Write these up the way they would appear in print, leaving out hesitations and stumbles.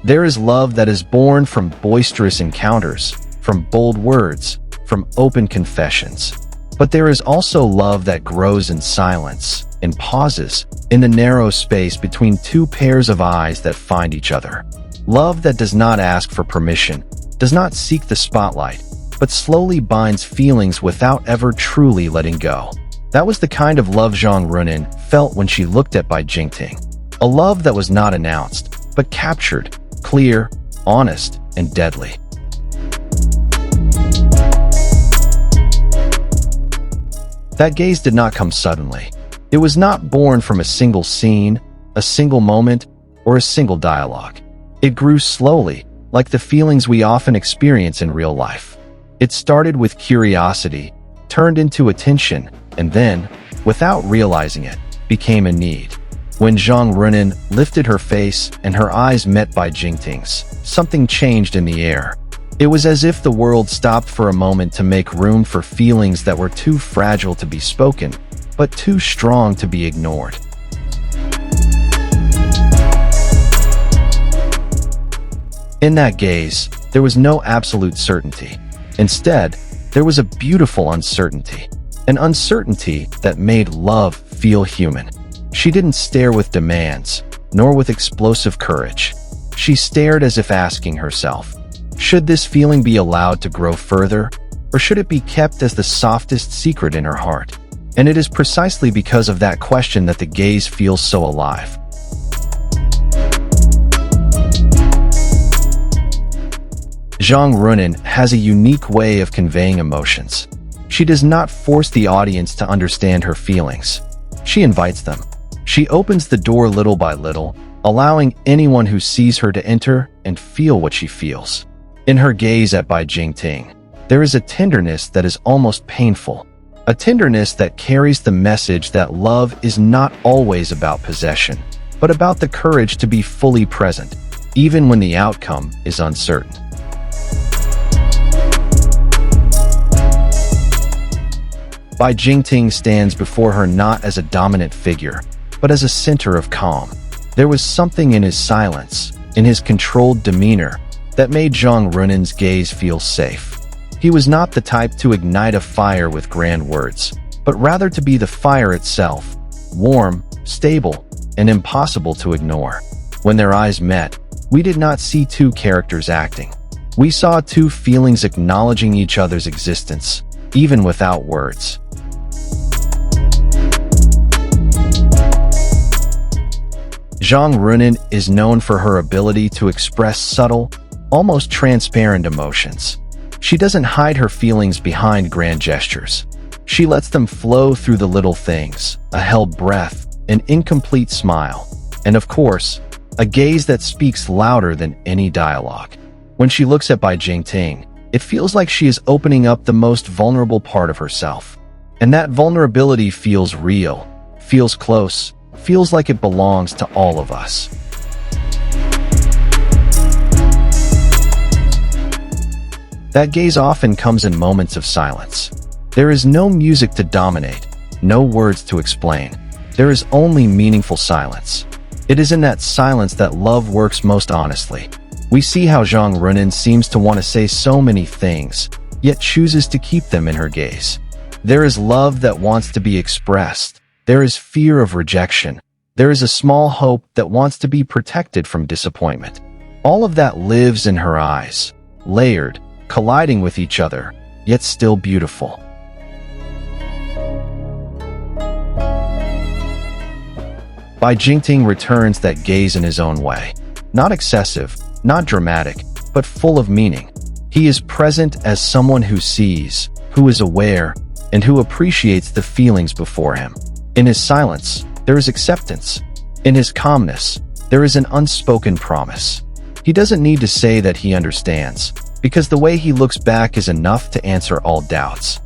There is love that is born from boisterous encounters, from bold words, from open confessions. But there is also love that grows in silence, in pauses, in the narrow space between two pairs of eyes that find each other. Love that does not ask for permission, does not seek the spotlight, but slowly binds feelings without ever truly letting go. That was the kind of love Zhang Ruonan felt when she looked at Bai Jingting. A love that was not announced, but captured, clear, honest, and deadly. That gaze did not come suddenly. It was not born from a single scene, a single moment, or a single dialogue. It grew slowly, like the feelings we often experience in real life. It started with curiosity, turned into attention, and then, without realizing it, became a need. When Zhang Ruonan lifted her face and her eyes met Bai Jingting's, something changed in the air. It was as if the world stopped for a moment to make room for feelings that were too fragile to be spoken, but too strong to be ignored. In that gaze, there was no absolute certainty. Instead, there was a beautiful uncertainty, an uncertainty that made love feel human. She didn't stare with demands, nor with explosive courage. She stared as if asking herself, should this feeling be allowed to grow further, or should it be kept as the softest secret in her heart? And it is precisely because of that question that the gaze feels so alive. Zhang Ruonan has a unique way of conveying emotions. She does not force the audience to understand her feelings. She invites them. She opens the door little by little, allowing anyone who sees her to enter and feel what she feels. In her gaze at Bai Jingting, there is a tenderness that is almost painful, a tenderness that carries the message that love is not always about possession, but about the courage to be fully present, even when the outcome is uncertain. Bai Jingting stands before her not as a dominant figure, but as a center of calm. There was something in his silence, in his controlled demeanor, that made Zhang Ruonan's gaze feel safe. He was not the type to ignite a fire with grand words, but rather to be the fire itself, warm, stable, and impossible to ignore. When their eyes met, we did not see two characters acting. We saw two feelings acknowledging each other's existence, even without words. Zhang Ruonan is known for her ability to express subtle, almost transparent emotions. She doesn't hide her feelings behind grand gestures. She lets them flow through the little things, a held breath, an incomplete smile, and of course, a gaze that speaks louder than any dialogue. When she looks at Bai Jingting, it feels like she is opening up the most vulnerable part of herself. And that vulnerability feels real, feels close, feels like it belongs to all of us. That gaze often comes in moments of silence. There is no music to dominate, no words to explain. There is only meaningful silence. It is in that silence that love works most honestly. We see how Zhang Ruonan seems to want to say so many things, yet chooses to keep them in her gaze. There is love that wants to be expressed. There is fear of rejection. There is a small hope that wants to be protected from disappointment. All of that lives in her eyes, layered, colliding with each other, yet still beautiful. Bai Jingting returns that gaze in his own way. Not excessive, not dramatic, but full of meaning. He is present as someone who sees, who is aware, and who appreciates the feelings before him. In his silence, there is acceptance. In his calmness, there is an unspoken promise. He doesn't need to say that he understands, because the way he looks back is enough to answer all doubts.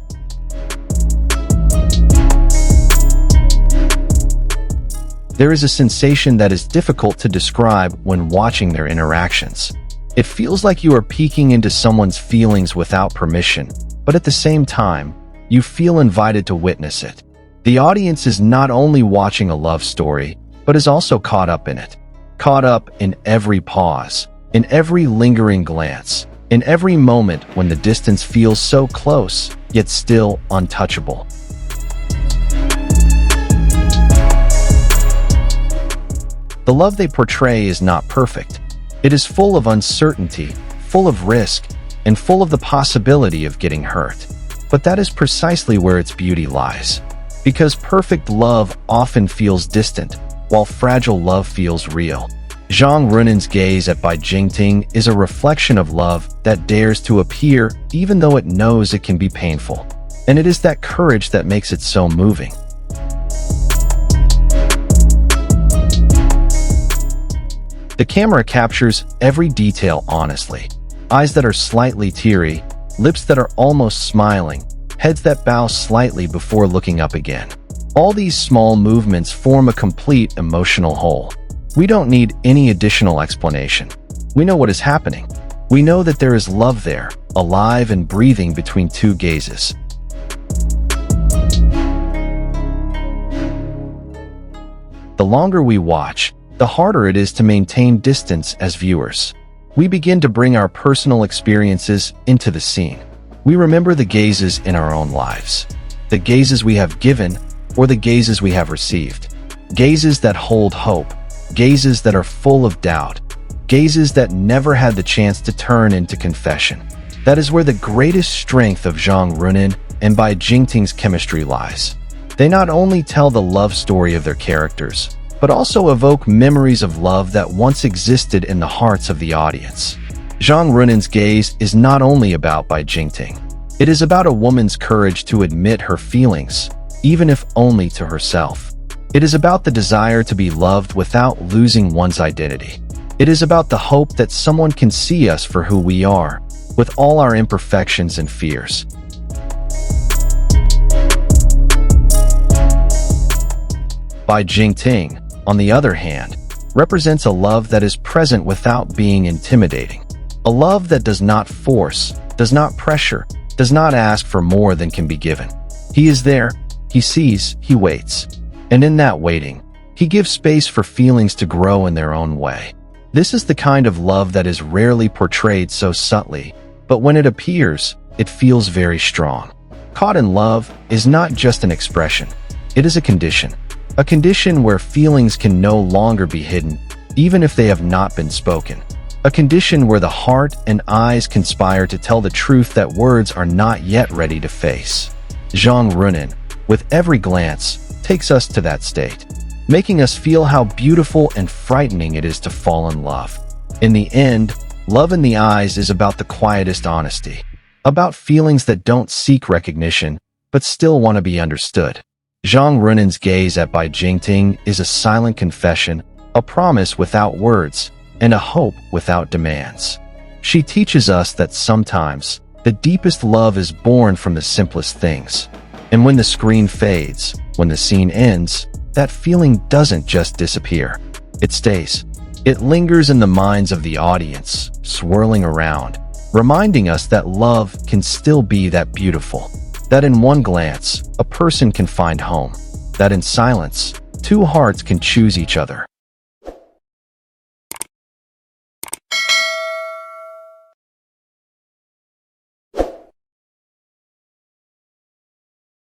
There is a sensation that is difficult to describe when watching their interactions. It feels like you are peeking into someone's feelings without permission, but at the same time, you feel invited to witness it. The audience is not only watching a love story, but is also caught up in it. Caught up in every pause, in every lingering glance, in every moment when the distance feels so close, yet still untouchable. The love they portray is not perfect. It is full of uncertainty, full of risk, and full of the possibility of getting hurt. But that is precisely where its beauty lies. Because perfect love often feels distant, while fragile love feels real. Zhang Ruonan's gaze at Bai Jingting is a reflection of love that dares to appear even though it knows it can be painful. And it is that courage that makes it so moving. The camera captures every detail honestly. Eyes that are slightly teary, lips that are almost smiling, heads that bow slightly before looking up again. All these small movements form a complete emotional whole. We don't need any additional explanation. We know what is happening. We know that there is love there, alive and breathing between two gazes. The longer we watch, the harder it is to maintain distance as viewers. We begin to bring our personal experiences into the scene. We remember the gazes in our own lives, the gazes we have given or the gazes we have received, gazes that hold hope, gazes that are full of doubt, gazes that never had the chance to turn into confession. That is where the greatest strength of Zhang Ruonan and Bai Jingting's chemistry lies. They not only tell the love story of their characters, but also evoke memories of love that once existed in the hearts of the audience. Zhang Ruonan's gaze is not only about Bai Jingting. It is about a woman's courage to admit her feelings, even if only to herself. It is about the desire to be loved without losing one's identity. It is about the hope that someone can see us for who we are, with all our imperfections and fears. Bai Jingting, on the other hand, represents a love that is present without being intimidating. A love that does not force, does not pressure, does not ask for more than can be given. He is there, he sees, he waits. And in that waiting, he gives space for feelings to grow in their own way. This is the kind of love that is rarely portrayed so subtly, but when it appears, it feels very strong. Caught in love is not just an expression, it is a condition. A condition where feelings can no longer be hidden, even if they have not been spoken. A condition where the heart and eyes conspire to tell the truth that words are not yet ready to face. Zhang Ruonan, with every glance, takes us to that state, making us feel how beautiful and frightening it is to fall in love. In the end, love in the eyes is about the quietest honesty, about feelings that don't seek recognition, but still want to be understood. Zhang Ruonan's gaze at Bai Jingting is a silent confession, a promise without words, and a hope without demands. She teaches us that sometimes, the deepest love is born from the simplest things. And when the screen fades, when the scene ends, that feeling doesn't just disappear. It stays. It lingers in the minds of the audience, swirling around, reminding us that love can still be that beautiful. That in one glance, a person can find home. That in silence, two hearts can choose each other.